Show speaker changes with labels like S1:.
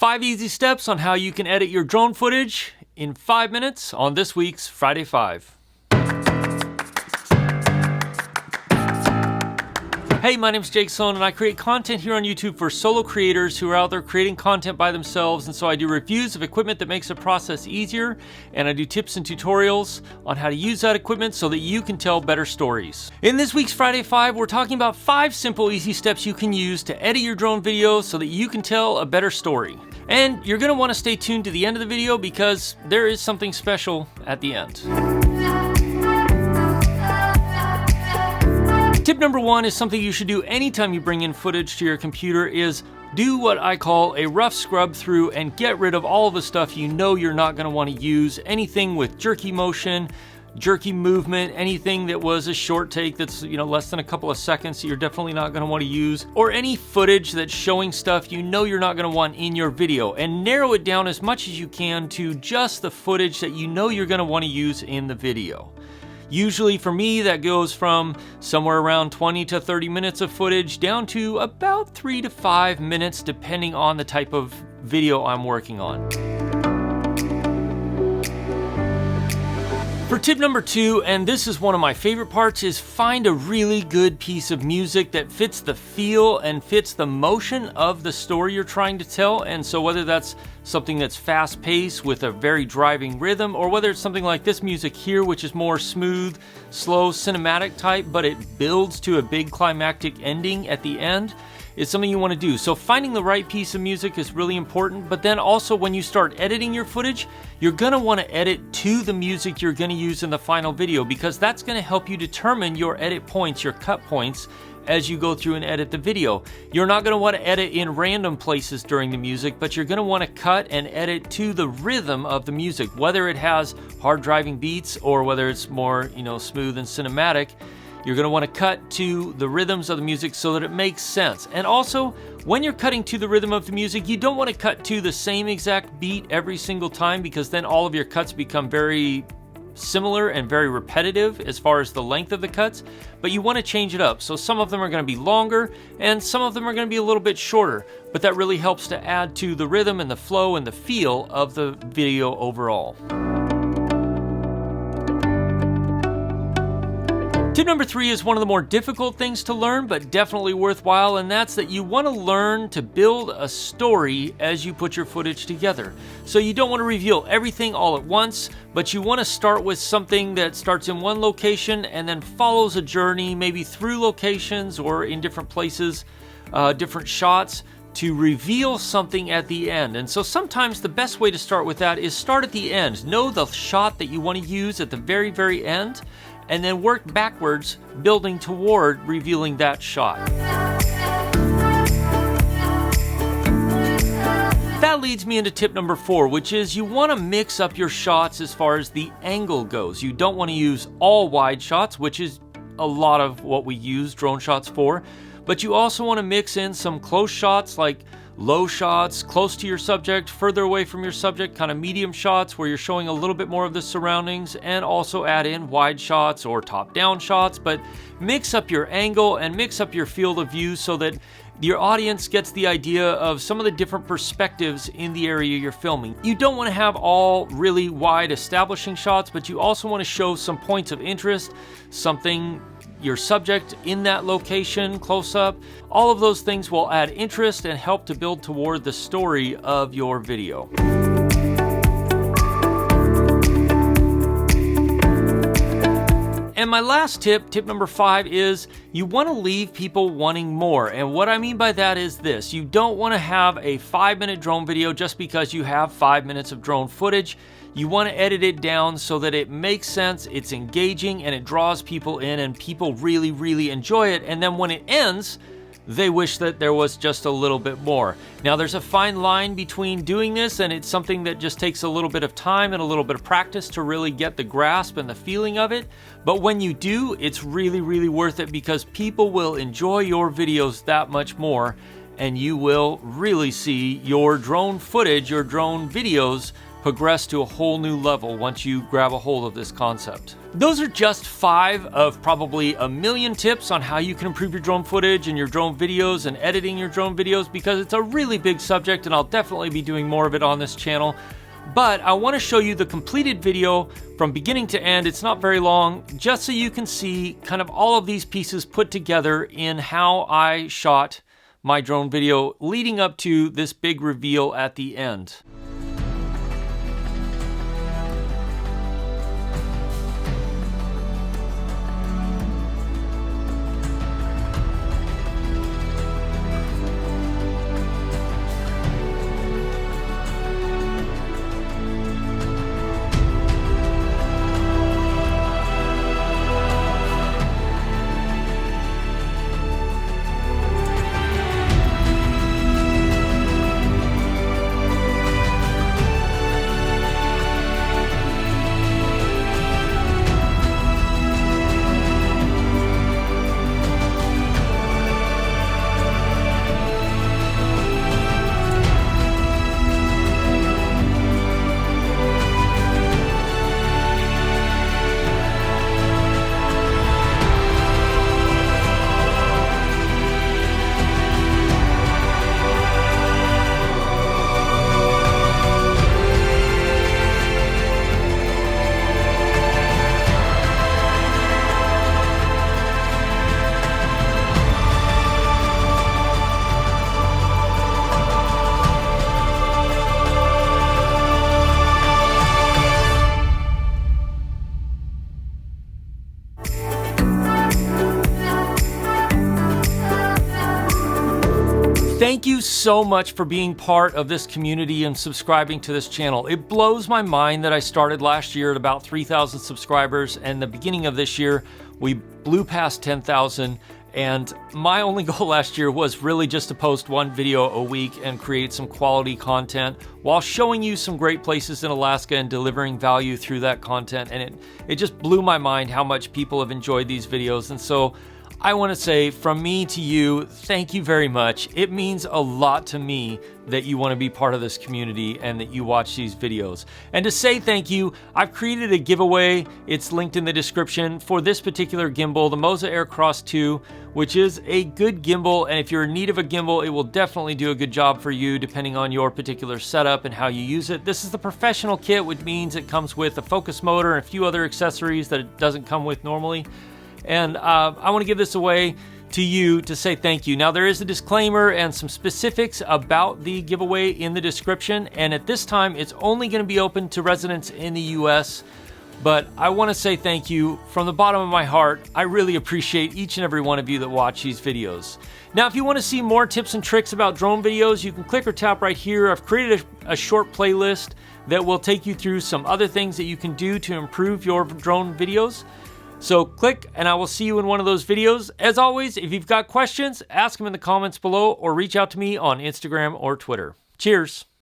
S1: 5 easy steps on how you can edit your drone footage in 5 minutes on this week's Friday 5. Hey, my name's Jake Sloan and I create content here on YouTube for solo creators who are out there creating content by themselves. And so I do reviews of equipment that makes the process easier, and I do tips and tutorials on how to use that equipment so that you can tell better stories. In this week's Friday 5, we're talking about 5 simple, easy steps you can use to edit your drone videos so that you can tell a better story. And you're gonna wanna stay tuned to the end of the video because there is something special at the end. Tip number 1 is something you should do anytime you bring in footage to your computer is do what I call a rough scrub through and get rid of all of the stuff you know you're not going to want to use. Anything with jerky motion, jerky movement, anything that was a short take that's less than a couple of seconds that you're definitely not going to want to use, or any footage that's showing stuff you know you're not going to want in your video, and narrow it down as much as you can to just the footage that you know you're going to want to use in the video. Usually for me, that goes from somewhere around 20 to 30 minutes of footage down to about 3 to 5 minutes, depending on the type of video I'm working on. For tip number 2, and this is one of my favorite parts, is find a really good piece of music that fits the feel and fits the motion of the story you're trying to tell. And so whether that's something that's fast-paced with a very driving rhythm, or whether it's something like this music here, which is more smooth, slow, cinematic type, but it builds to a big climactic ending at the end, is something you want to do. So finding the right piece of music is really important, but then also when you start editing your footage, you're going to want to edit to the music you're going to use in the final video, because that's going to help you determine your edit points, your cut points, as you go through and edit the video. You're not going to want to edit in random places during the music, but you're going to want to cut and edit to the rhythm of the music, whether it has hard driving beats or whether it's more, smooth and cinematic. You're going to want to cut to the rhythms of the music so that it makes sense. And also, when you're cutting to the rhythm of the music, you don't want to cut to the same exact beat every single time, because then all of your cuts become very similar and very repetitive as far as the length of the cuts. But you want to change it up. So some of them are going to be longer and some of them are going to be a little bit shorter. But that really helps to add to the rhythm and the flow and the feel of the video overall. Tip number 3 is one of the more difficult things to learn, but definitely worthwhile, and that's that you want to learn to build a story as you put your footage together. So you don't want to reveal everything all at once, but you want to start with something that starts in one location and then follows a journey, maybe through locations or in different places, different shots, to reveal something at the end. And so sometimes the best way to start with that is start at the end. Know the shot that you want to use at the very, very end, and then work backwards, building toward revealing that shot. That leads me into tip number 4, which is you want to mix up your shots as far as the angle goes. You don't want to use all wide shots, which is a lot of what we use drone shots for, but you also want to mix in some close shots, like low shots, close to your subject, further away from your subject, kind of medium shots where you're showing a little bit more of the surroundings, and also add in wide shots or top-down shots, but mix up your angle and mix up your field of view so that your audience gets the idea of some of the different perspectives in the area you're filming. You don't want to have all really wide establishing shots, but you also want to show some points of interest, something your subject in that location, close up. All of those things will add interest and help to build toward the story of your video. And my last tip, tip number 5, is you want to leave people wanting more. And what I mean by that is this: you don't want to have a 5-minute drone video just because you have 5 minutes of drone footage. You want to edit it down so that it makes sense, it's engaging, and it draws people in, and people really, really enjoy it. And then when it ends, they wish that there was just a little bit more. Now, there's a fine line between doing this, and it's something that just takes a little bit of time and a little bit of practice to really get the grasp and the feeling of it. But when you do, it's really, really worth it, because people will enjoy your videos that much more, and you will really see your drone footage, your drone videos progress to a whole new level once you grab a hold of this concept. Those are just 5 of probably a million tips on how you can improve your drone footage and your drone videos and editing your drone videos, because it's a really big subject and I'll definitely be doing more of it on this channel. But I want to show you the completed video from beginning to end. It's not very long, just so you can see kind of all of these pieces put together in how I shot my drone video leading up to this big reveal at the end. Thank you so much for being part of this community and subscribing to this channel. It blows my mind that I started last year at about 3,000 subscribers, and the beginning of this year we blew past 10,000. And my only goal last year was really just to post one video a week and create some quality content while showing you some great places in Alaska and delivering value through that content. And it just blew my mind how much people have enjoyed these videos. And so I want to say from me to you, thank you very much. It means a lot to me that you want to be part of this community and that you watch these videos. And to say thank you, I've created a giveaway. It's linked in the description for this particular gimbal, the Moza Aircross 2, which is a good gimbal. And if you're in need of a gimbal, it will definitely do a good job for you depending on your particular setup and how you use it. This is the professional kit, which means it comes with a focus motor and a few other accessories that it doesn't come with normally. And I want to give this away to you to say thank you. Now, there is a disclaimer and some specifics about the giveaway in the description, and at this time it's only going to be open to residents in the US. But I want to say thank you from the bottom of my heart. I really appreciate each and every one of you that watch these videos. Now, if you want to see more tips and tricks about drone videos, you can click or tap right here. I've created a short playlist that will take you through some other things that you can do to improve your drone videos. So click and I will see you in one of those videos. As always, if you've got questions, ask them in the comments below or reach out to me on Instagram or Twitter. Cheers.